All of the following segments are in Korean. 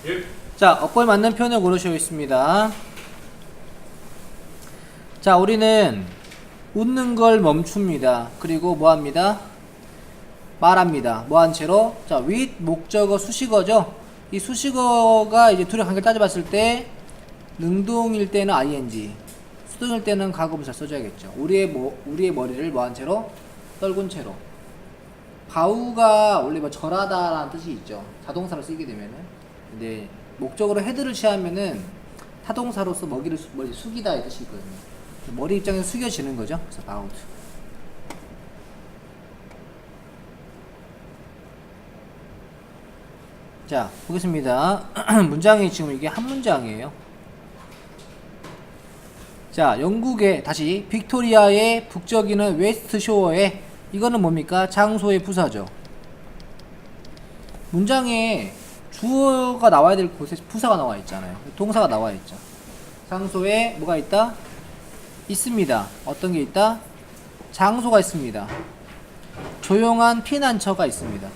예. 자, 어법에 맞는 표현을 고르시겠습니다. 자, 우리는 웃는 걸 멈춥니다. 그리고 뭐합니다? 말합니다. 뭐한 채로? 자, with 목적어 수식어죠. 이 수식어가 이제 둘의 관계를 따져봤을 때 능동일 때는 ing, 수동일 때는 가구분사 써줘야겠죠. 우리의 머리를 뭐한 채로? 떨군 채로. 바우가 원래 뭐 절하다라는 뜻이 있죠. 자동사로 쓰게 되면은. 근데 목적으로 헤드를 취하면은 타동사로서 머리 숙이다의 뜻이 있거든요. 머리 입장에서 숙여지는 거죠. 그래서 바우드. 자, 보겠습니다. 문장이 지금 이게 한 문장이에요. 자, 영국의 다시 빅토리아의 북적이는 웨스트 쇼어에 이거는 뭡니까? 장소의 부사죠. 문장에 주어가 나와야 될 곳에 부사가 나와 있잖아요. 동사가 나와 있죠. 장소에 뭐가 있다? 있습니다. 어떤 게 있다? 장소가 있습니다. 조용한 피난처가 있습니다.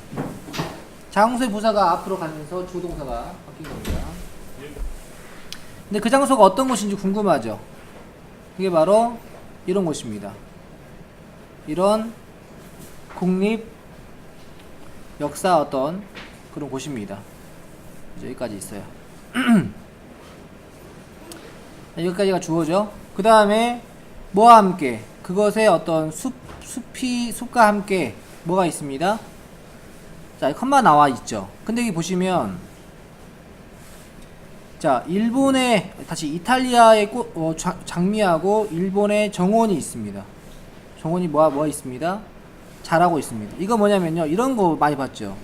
장소의 부사가 앞으로 가면서 주동사가 바뀐 겁니다. 근데 그 장소가 어떤 곳인지 궁금하죠? 그게 바로 이런 곳입니다. 이런 국립 역사 어떤 그런 곳입니다. 여기까지 있어요. 여기까지가 주어죠. 그 다음에 뭐와 함께 그것의 어떤 숲과 함께 뭐가 있습니다. 자, 컴마 나와 있죠. 근데 여기 보시면 자, 일본의 다시 이탈리아의 장미하고 일본의 정원이 있습니다. 정원이 뭐가 있습니다. 자라고 있습니다. 이거 뭐냐면요, 이런 거 많이 봤죠.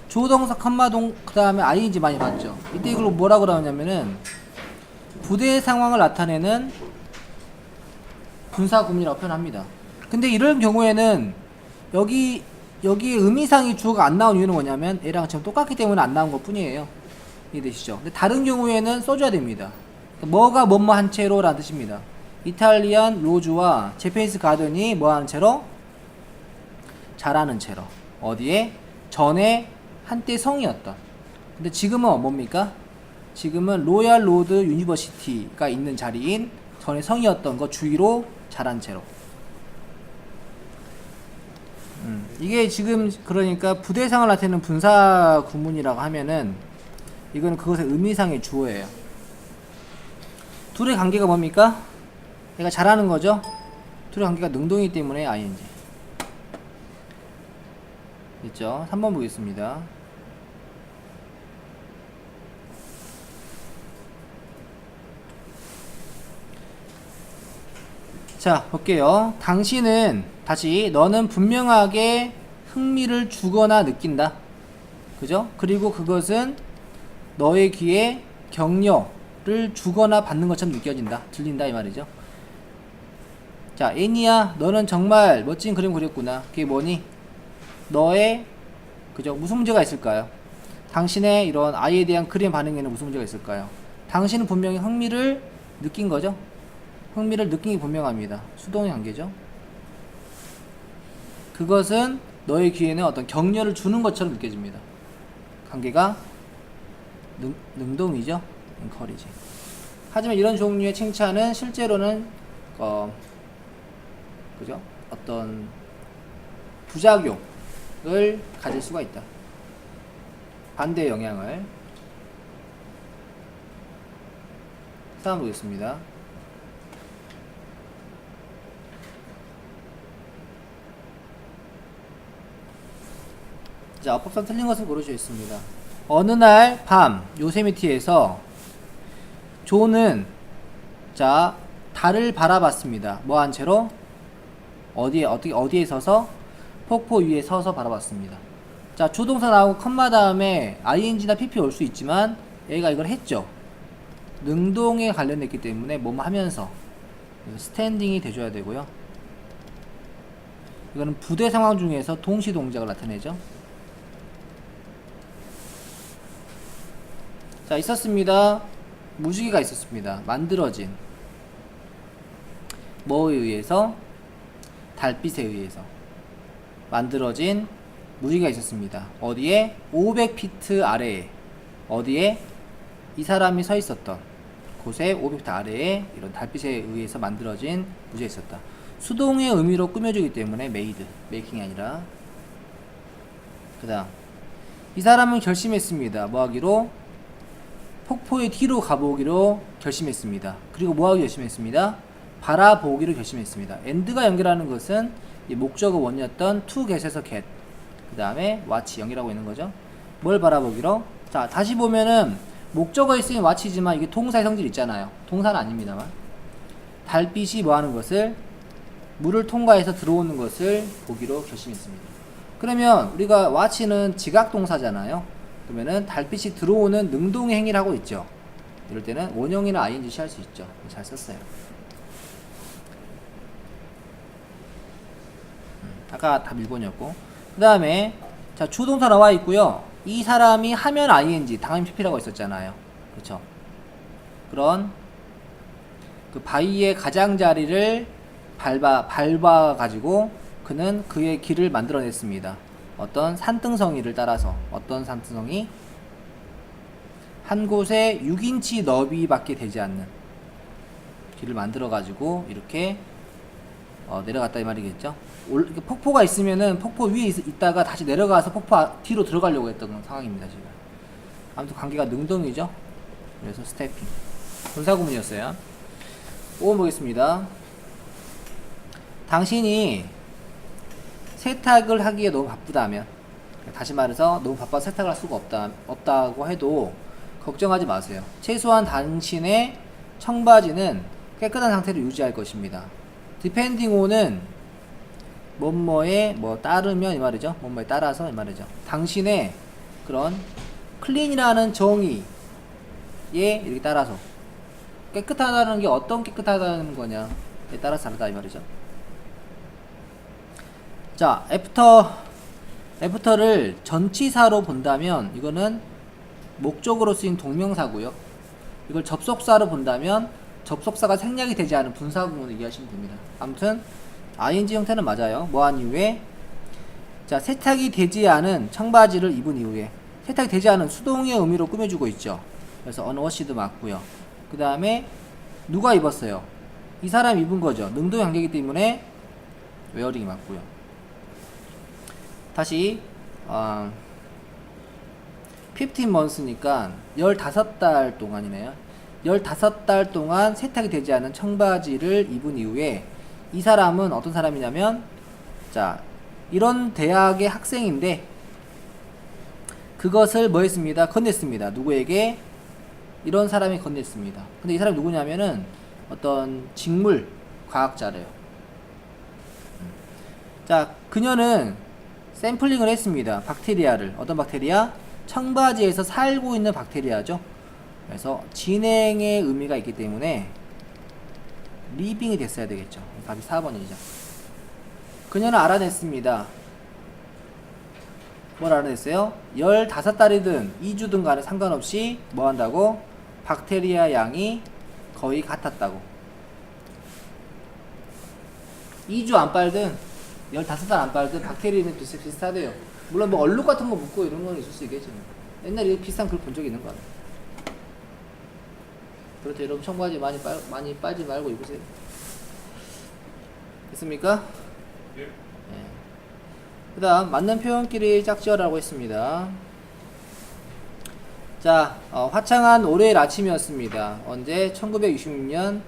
조동사 컴마동 그 다음에 ing 많이 봤죠. 이때 이걸 뭐라 그러냐면은 부대의 상황을 나타내는 분사 구문이라고 표현합니다. 근데 이런 경우에는 여기에 의미상의 주어가 안 나온 이유는 뭐냐면 얘랑 지금 똑같기 때문에 안 나온 것 뿐이에요. 이해되시죠? 근데 다른 경우에는 써줘야 됩니다. 뭐가 뭐뭐 한 채로 라는 뜻입니다. 이탈리안 로즈와 제페니스 가든이 뭐 하는 채로? 자라는 채로. 어디에? 전에 한때 성이었던. 근데 지금은 뭡니까? 지금은 로얄 로드 유니버시티가 있는 자리인 전에 성이었던 거 주위로 자란 채로. 이게 지금 그러니까 부대상을 나타내는 분사 구문이라고 하면은 이거는 그것의 의미상의 주어예요. 둘의 관계가 뭡니까? 얘가 잘하는 거죠? 둘의 관계가 능동이기 때문에 ing. 있죠? 3번 보겠습니다. 자, 볼게요. 당신은 다시 너는 분명하게 흥미를 주거나 느낀다. 그죠? 그리고 그것은 너의 귀에 격려를 주거나 받는 것처럼 느껴진다. 들린다 이 말이죠. 자, 애니야 너는 정말 멋진 그림 그렸구나. 그게 뭐니? 너의 그죠? 무슨 문제가 있을까요? 당신의 이런 아이에 대한 그림 반응에는 무슨 문제가 있을까요? 당신은 분명히 흥미를 느낀 거죠? 흥미를 느낀 게 분명합니다. 수동의 관계죠. 그것은 너의 귀에는 어떤 격려를 주는 것처럼 느껴집니다. 관계가 능동이죠. encourage. 하지만 이런 종류의 칭찬은 실제로는 그죠? 어떤 부작용을 가질 수가 있다. 반대의 영향을. 다음 보겠습니다. 자, 어법상 틀린 것을 고르시겠습니다. 어느 날 밤 요세미티에서 조는 자 달을 바라봤습니다. 뭐 한 채로? 어디에 서서? 폭포 위에 서서 바라봤습니다. 자, 조동사 나오고 컴마 다음에 ing나 pp 올 수 있지만 얘가 이걸 했죠. 능동에 관련됐기 때문에 뭐뭐 하면서 스탠딩이 돼줘야 되고요. 이거는 부대 상황 중에서 동시 동작을 나타내죠. 자, 있었습니다. 무지개가 있었습니다. 만들어진 뭐에 의해서? 달빛에 의해서 만들어진 무지개가 있었습니다. 어디에? 500피트 아래에. 어디에? 이 사람이 서 있었던 곳에 오브젝트 아래에 이런 달빛에 의해서 만들어진 무지가 있었다. 수동의 의미로 꾸며주기 때문에 made, making이 아니라. 그 다음 이 사람은 결심했습니다. 뭐하기로? 폭포의 뒤로 가보기로 결심했습니다. 그리고 뭐하기 결심했습니다? 바라보기로 결심했습니다. and가 연결하는 것은 이 목적어 원이었던 to get에서 get, 그 다음에 watch 연결하고 있는 거죠. 뭘 바라보기로? 자, 다시 보면은 목적어에 쓰인 watch지만 이게 동사의 성질 있잖아요. 동사는 아닙니다만 달빛이 뭐하는 것을, 물을 통과해서 들어오는 것을 보기로 결심했습니다. 그러면 우리가 watch는 지각동사잖아요. 그러면은 달빛이 들어오는 능동의 행위를 하고 있죠. 이럴 때는 원형이나 ing 취할 수 있죠. 잘 썼어요. 아까 다 밀본이었고. 그 다음에 자, 주동사 나와 있고요. 이 사람이 하면 ing, 당연 pp라고 있었잖아요. 그렇죠? 그런 그 바위의 가장자리를 밟아 가지고 그는 그의 길을 만들어냈습니다. 어떤 산등성이를 따라서. 어떤 산등성이? 한 곳에 6인치 너비밖에 되지 않는 길을 만들어 가지고 이렇게 내려갔다 이 말이겠죠. 폭포가 있으면은 폭포 위에 있다가 다시 내려가서 폭포 뒤로 들어가려고 했던 상황입니다. 지금 아무튼 관계가 능동이죠. 그래서 스태핑 분사구문이었어요. 5번 보겠습니다. 당신이 세탁을 하기에 너무 바쁘다면, 다시 말해서 너무 바빠서 세탁을 할 수가 없다고 해도 걱정하지 마세요. 최소한 당신의 청바지는 깨끗한 상태로 유지할 것입니다. depending on은 뭐뭐에 뭐 따르면 이 말이죠. 뭐뭐에 따라서 이 말이죠. 당신의 그런 clean이라는 정의에 이렇게 따라서, 깨끗하다는 게 어떤 깨끗하다는 거냐에 따라서 다르다 이 말이죠. 자, 애프터를 전치사로 본다면 이거는 목적으로 쓰인 동명사고요. 이걸 접속사로 본다면 접속사가 생략이 되지 않은 분사구문을 이해하시면 됩니다. 아무튼 ing 형태는 맞아요. 뭐한 이후에, 자, 세탁이 되지 않은 청바지를 입은 이후에, 세탁이 되지 않은 수동의 의미로 꾸며주고 있죠. 그래서 unwashed도 맞고요. 그 다음에 누가 입었어요? 이 사람이 입은 거죠. 능동의 관계이기 때문에 wearing이 맞고요. 다시 15months니까 15달 동안이네요. 15달 동안 세탁이 되지 않은 청바지를 입은 이후에 이 사람은 어떤 사람이냐면, 자, 이런 대학의 학생인데 그것을 뭐 했습니다? 건넸습니다. 누구에게? 이런 사람이 건넸습니다. 근데 이 사람이 누구냐면은 어떤 직물 과학자래요. 자, 그녀는 샘플링을 했습니다. 박테리아를. 어떤 박테리아? 청바지에서 살고 있는 박테리아죠. 그래서 진행의 의미가 있기 때문에 리빙이 됐어야 되겠죠. 답이 4번이죠. 그녀는 알아냈습니다. 뭘 알아냈어요? 15달이든 2주든 간에 상관없이 뭐 한다고? 박테리아 양이 거의 같았다고. 2주 안 빨든 15달 안 빨든 박테리아는 비슷하대요. 물론 뭐 얼룩 같은 거 묻고 이런 건 있을 수 있겠지만 옛날에 비슷한 글 본 적 있는 거 같아요. 그렇죠. 여러분 청바지 많이 빠지 말고 입으세요. 됐습니까? 네. 그 다음 맞는 표현끼리 짝지어라고 했습니다. 자, 화창한 월요일 아침이었습니다. 언제? 1966년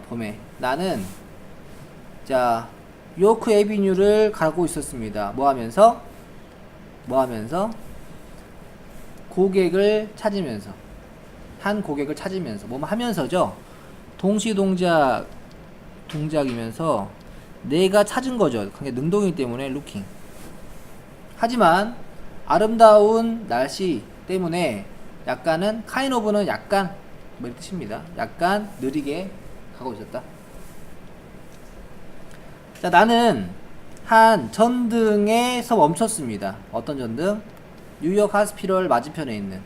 봄에. 나는 자 요크 에비뉴를 가고 있었습니다. 뭐 하면서? 고객을 찾으면서. 한 고객을 찾으면서. 뭐 하면서죠. 동작이면서 내가 찾은 거죠. 그게 능동이기 때문에 looking. 하지만 아름다운 날씨 때문에 약간은 kind of는 약간 뭐 이런 뜻입니다. 약간 느리게 가고 있었다. 자, 나는 한 전등에서 멈췄습니다. 어떤 전등? 뉴욕 하스피럴 맞은편에 있는,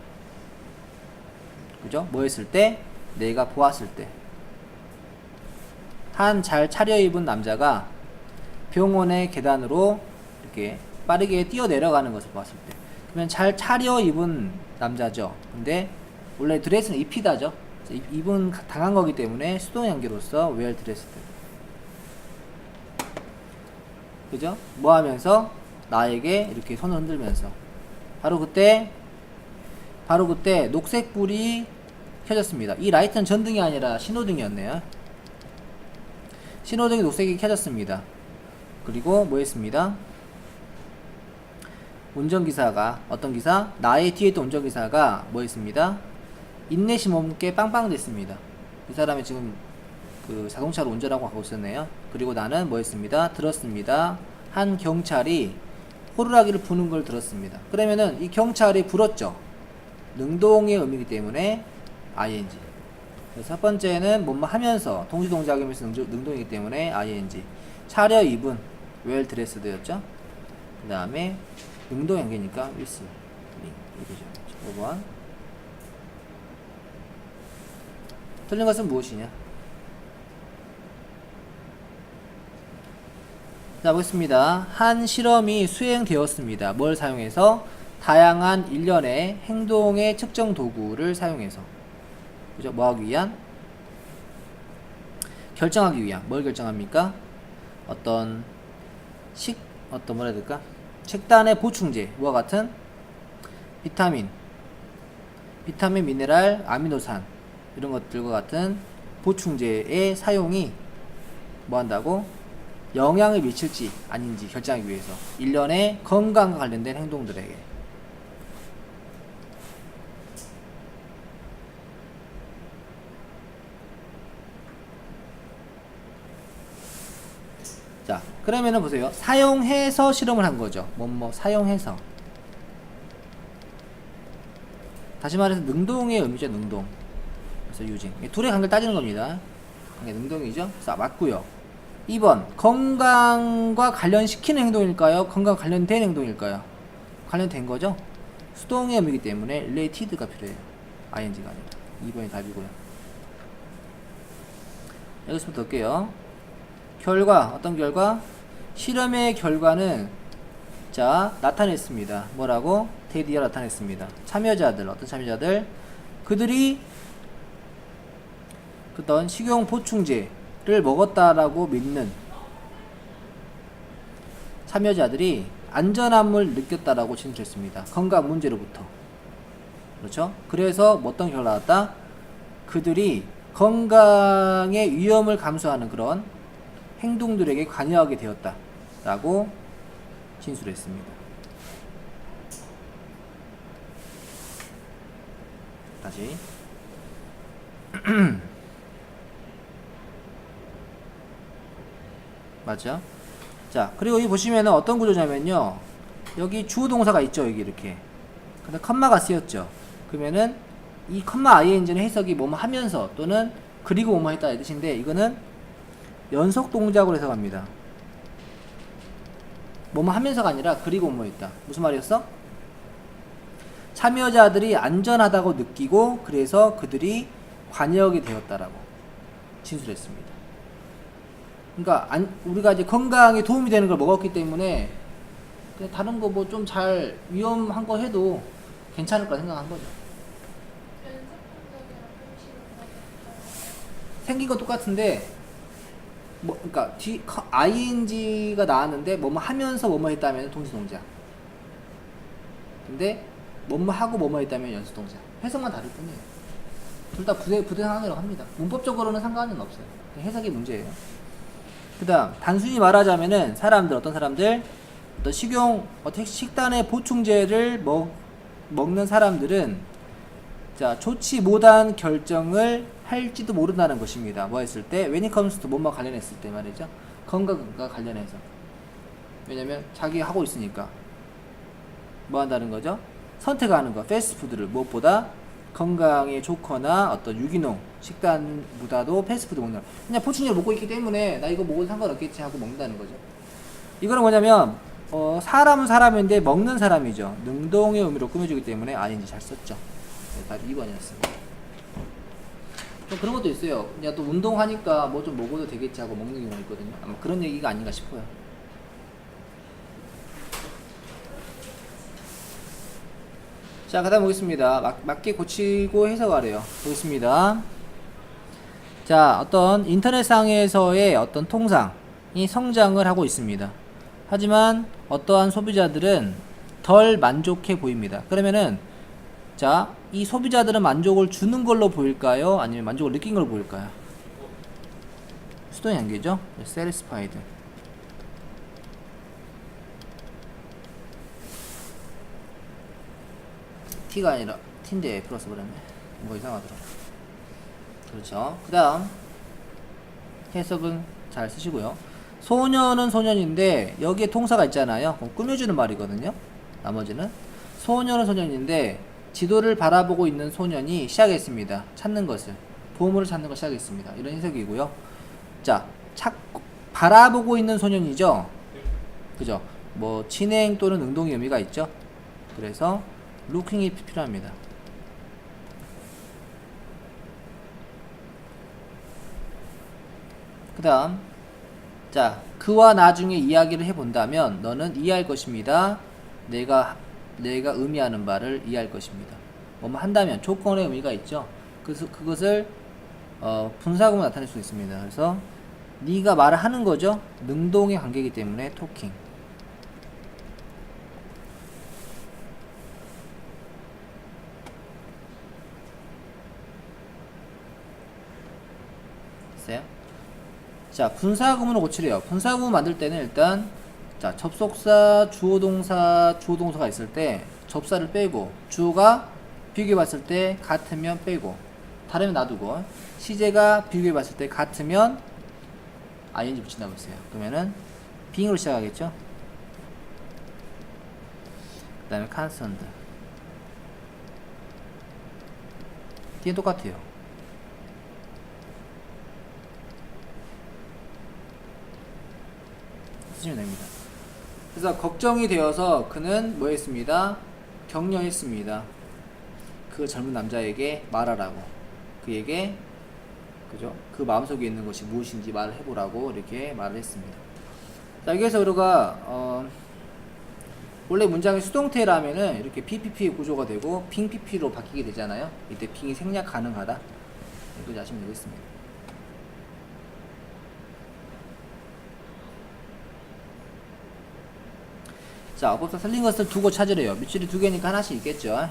그죠? 뭐 했을 때? 내가 보았을 때. 한 잘 차려입은 남자가 병원의 계단으로 이렇게 빠르게 뛰어 내려가는 것을 보았을 때. 그러면 잘 차려입은 남자죠. 근데 원래 드레스는 입히다죠. 입은 당한 거기 때문에 수동 연기로서 wear dressed. 그죠? 뭐 하면서? 나에게 이렇게 손을 흔들면서. 바로 그때 녹색 불이 켜졌습니다. 이 라이트는 전등이 아니라 신호등이었네요. 신호등이 녹색이 켜졌습니다. 그리고 뭐 했습니다? 운전기사가, 어떤 기사? 나의 뒤에 있던 운전기사가 뭐 했습니다? 인내심 없게 빵빵 됐습니다. 이 사람이 지금 그 자동차로 운전하고 가고 있었네요. 그리고 나는 뭐 했습니다? 들었습니다. 한 경찰이 호루라기를 부는 걸 들었습니다. 그러면은 이 경찰이 불었죠. 능동의 의미이기 때문에 ing. 첫 번째는 뭐뭐 하면서 동시동작이면서 능동이기 때문에 ing. 차려 입은 well dressed였죠. 그 다음에 능동 연계니까 with 이거죠. 5번. 틀린 것은 무엇이냐? 자, 보겠습니다. 한 실험이 수행되었습니다. 뭘 사용해서? 다양한 일련의 행동의 측정 도구를 사용해서. 그죠? 뭐 하기 위한? 결정하기 위한. 뭘 결정합니까? 어떤 뭐라 해야 될까? 식단의 보충제. 뭐와 같은? 비타민, 미네랄, 아미노산. 이런 것들과 같은 보충제의 사용이 뭐 한다고? 영향을 미칠지 아닌지 결정하기 위해서. 일련의 건강과 관련된 행동들에게. 자, 그러면은 보세요. 사용해서 실험을 한 거죠. 사용해서. 다시 말해서 능동의 의미죠. 능동. 그래서 유징. 둘의 관계를 따지는 겁니다. 능동이죠. 자, 맞고요. 2번. 건강과 관련시키는 행동일까요? 건강 관련된 행동일까요? 관련된 거죠. 수동의 의미이기 때문에 related가 필요해요. ing가 아니라. 2번이 답이고요. 여기서부터 볼게요. 결과. 어떤 결과? 실험의 결과는 자, 나타냈습니다. 뭐라고? 드디어 나타냈습니다. 참여자들. 어떤 참여자들? 그들이 어떤 식용 보충제를 먹었다라고 믿는 참여자들이 안전함을 느꼈다라고 진술했습니다. 건강 문제로부터. 그렇죠? 그래서 어떤 결과가 나왔다? 그들이 건강의 위험을 감수하는 그런 행동들에게 관여하게 되었다라고 진술했습니다. 다시. 맞죠? 자, 그리고 여기 보시면은 어떤 구조냐면요. 여기 주어 동사가 있죠. 여기 이렇게. 근데 컴마가 쓰였죠. 그러면은 이 컴마 ing는 해석이 뭐뭐 하면서 또는 그리고 뭐뭐 했다 이 뜻인데, 이거는 연속 동작으로 해석합니다. 뭐뭐 하면서가 아니라 그리고 뭐뭐 했다. 무슨 말이었어? 참여자들이 안전하다고 느끼고 그래서 그들이 관여하게 되었다라고 진술했습니다. 그러니까 우리가 이제 건강에 도움이 되는 걸 먹었기 때문에 그냥 다른 거 뭐 좀 잘 위험한 거 해도 괜찮을 거라 생각한 거죠. 생긴 건 똑같은데 그러니까 ing가 나왔는데 뭐뭐 하면서 뭐뭐 했다면 동시동작. 근데 뭐뭐 하고 뭐뭐 했다면 연수동작. 해석만 다를 뿐이에요. 둘 다 부대 상황이라고 합니다. 문법적으로는 상관은 없어요. 해석이 문제예요. 그 다음, 단순히 말하자면은 어떤 사람들, 어떤 식단의 보충제를 먹는 사람들은 자, 좋지 못한 결정을 할지도 모른다는 것입니다. 뭐 했을 때? when it comes to 뭐뭐 관련했을 때 말이죠. 건강과 관련해서. 왜냐면 자기가 하고 있으니까. 뭐 한다는 거죠? 선택하는 거. 패스트푸드를 무엇보다 건강에 좋거나 어떤 유기농 식단보다도 패스트푸드 먹는 거. 그냥 보충제를 먹고 있기 때문에 나 이거 먹어도 상관없겠지 하고 먹는다는 거죠. 이거는 뭐냐면 사람은 사람인데 먹는 사람이죠. 능동의 의미로 꾸며주기 때문에 아닌지 잘 썼죠. 네, 답이 2번이었습니다. 좀 그런 것도 있어요. 그냥 또 운동하니까 뭐 좀 먹어도 되겠지 하고 먹는 경우가 있거든요. 아마 그런 얘기가 아닌가 싶어요. 자, 그 다음 보겠습니다. 맞게 고치고 해석하래요. 보겠습니다. 자, 어떤 인터넷상에서의 어떤 통상이 성장을 하고 있습니다. 하지만 어떠한 소비자들은 덜 만족해 보입니다. 그러면은 자, 이 소비자들은 만족을 주는 걸로 보일까요? 아니면 만족을 느낀 걸로 보일까요? 수동의 관계죠? satisfied. t가 아니라 t인데 플러스 그러네. 뭔가 이상하더라. 그렇죠. 그 다음 해석은 잘 쓰시고요. 소년은 소년인데 여기에 동사가 있잖아요. 꾸며주는 말이거든요. 나머지는 소년은 소년인데 지도를 바라보고 있는 소년이 시작했습니다. 찾는 것을, 보물을 찾는 걸 시작했습니다. 이런 해석이고요. 자, 바라보고 있는 소년이죠. 그죠? 뭐 진행 또는 능동의 의미가 있죠. 그래서 looking이 필요합니다. 그 다음, 자, 그와 나중에 이야기를 해본다면 너는 이해할 것입니다. 내가 의미하는 바를 이해할 것입니다. 뭐뭐 한다면 조건의 의미가 있죠. 그래서 그것을 분사구문으로 나타낼 수 있습니다. 그래서 네가 말을 하는 거죠. 능동의 관계이기 때문에 토킹. 됐어요? 자, 분사구문을 고치래요. 분사구문 만들 때는 일단 자, 접속사, 주어동사가 있을 때 접사를 빼고 주어가 비교해봤을 때 같으면 빼고 다르면 놔두고 시제가 비교해봤을 때 같으면 ing 붙인다고 했어요. 그러면은 being으로 시작하겠죠. 그 다음에 concerned. 뒤에 똑같아요. 쓰시면 됩니다. 그래서 걱정이 되어서 그는 뭐 했습니다? 격려했습니다. 그 젊은 남자에게 말하라고. 그에게 그죠? 그 마음속에 있는 것이 무엇인지 말을 해보라고 이렇게 말을 했습니다. 자, 여기에서 우리가 원래 문장이 수동태라면은 이렇게 PPP 구조가 되고 빙 PP로 바뀌게 되잖아요. 이때 빙이 생략 가능하다. 이렇게 아시면 되겠습니다. 자, 어법사 틀린 것을 두고 찾으래요. 밑줄이 두 개니까 하나씩 있겠죠.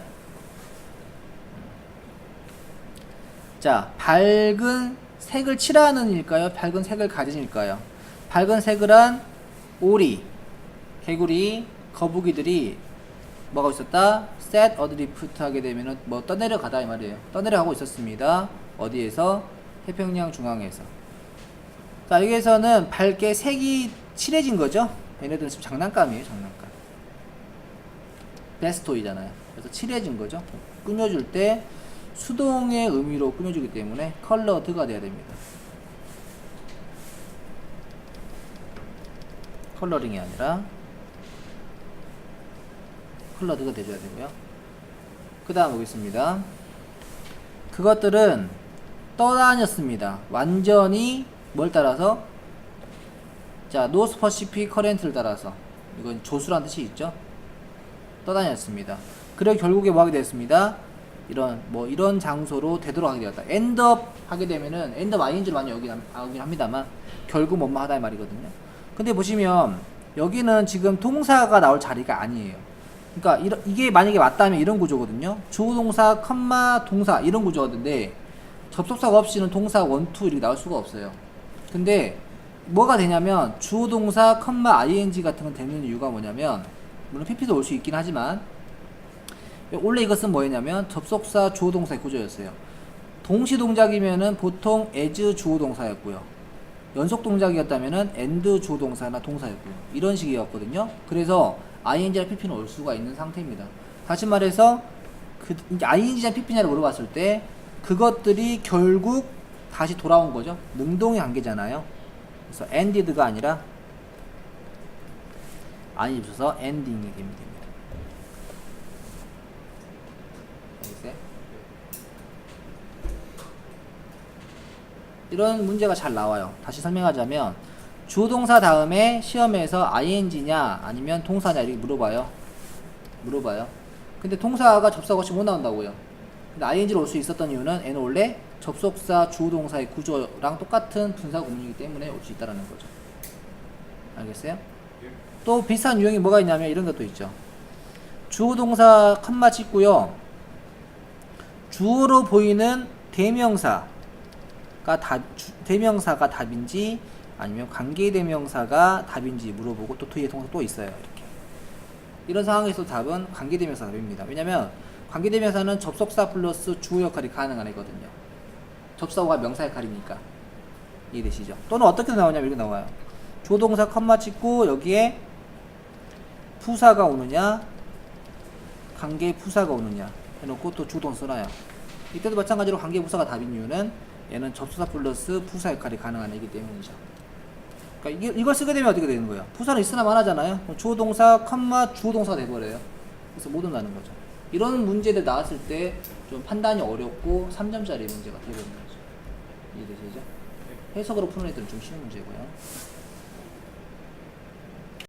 자, 밝은 색을 칠하는 일까요? 밝은 색을 가진 일까요? 밝은 색을 한 오리, 개구리, 거북이들이 뭐가 있었다? set adrift 하게 되면은 뭐 떠내려가다 이 말이에요. 떠내려가고 있었습니다. 어디에서? 태평양 중앙에서. 자, 여기에서는 밝게 색이 칠해진 거죠. 얘네들은 지금 장난감이에요, 장난감. 베스토이잖아요. 그래서 칠해진 거죠. 꾸며줄 때 수동의 의미로 꾸며주기 때문에 컬러드가 돼야 됩니다. 컬러링이 아니라 컬러드가 돼줘야 되고요. 그 다음 보겠습니다. 그것들은 떠다녔습니다. 완전히 뭘 따라서? 자, 노스 퍼시픽 커렌트를 따라서. 이건 조수란 뜻이 있죠. 떠다녔습니다. 그리고 결국에 뭐 하게 되었습니다. 이런 장소로 되도록 하게 되었다. 엔드업 하게 되면은 엔드업 ing를 많이 여긴 합니다만 결국 뭐뭐 하다 이 말이거든요. 근데 보시면 여기는 지금 동사가 나올 자리가 아니에요. 그러니까 이게 만약에 맞다면 이런 구조거든요. 주어동사, 동사 이런 구조거든요. 접속사가 없이는 동사 1, 2 이렇게 나올 수가 없어요. 근데 뭐가 되냐면 주어동사, ing 같은 건 되는 이유가 뭐냐면 물론 pp도 올 수 있긴 하지만 원래 이것은 뭐였냐면 접속사 주어동사의 구조였어요. 동시 동작이면은 보통 as 주어동사였고요. 연속 동작이었다면은 and 주어동사나 동사였고요. 이런 식이었거든요. 그래서 ing랑 pp는 올 수가 있는 상태입니다. 다시 말해서 ing랑 pp냐를 물어봤을 때 그것들이 결국 다시 돌아온 거죠. 능동의 관계잖아요. 그래서 ended가 아니라 ing 붙여서 ending이 됩니다. 이런 문제가 잘 나와요. 다시 설명하자면 주동사 다음에 시험에서 ing냐 아니면 동사냐 이렇게 물어봐요. 근데 동사가 접속사 없이 못 나온다고요. 근데 ing로 올 수 있었던 이유는 얘는 원래 접속사 주어동사의 구조랑 똑같은 분사 구문이기 때문에 올 수 있다는 거죠. 알겠어요? 또 비슷한 유형이 뭐가 있냐면 이런 것도 있죠. 주어동사 컴마 찍고요. 주어로 보이는 대명사가 답인지 아니면 관계대명사가 답인지 물어보고 또 뒤에 동사 또 있어요. 이렇게. 이런 상황에서 답은 관계대명사 답입니다. 왜냐면 관계대명사는 접속사 플러스 주어 역할이 가능한 애거든요. 접속사가 명사 역할이니까. 이해되시죠? 또는 어떻게 나오냐면 이렇게 나와요. 조동사 컴마 찍고 여기에 부사가 오느냐 관계 부사가 오느냐 해놓고 또 주동 써놔요. 이때도 마찬가지로 관계 부사가 답인 이유는 얘는 접수사 플러스 부사 역할이 가능한 애기 때문이죠. 그러니까 이걸 쓰게 되면 어떻게 되는 거예요? 부사는 있으나 마나잖아요. 주어동사 컴마 주어동사가 돼버려요. 그래서 못 온다는 거죠. 이런 문제들 나왔을 때 좀 판단이 어렵고 3점짜리 문제가 되버리는 거죠. 이해되시죠? 해석으로 푸는 애들은 좀 쉬운 문제고요.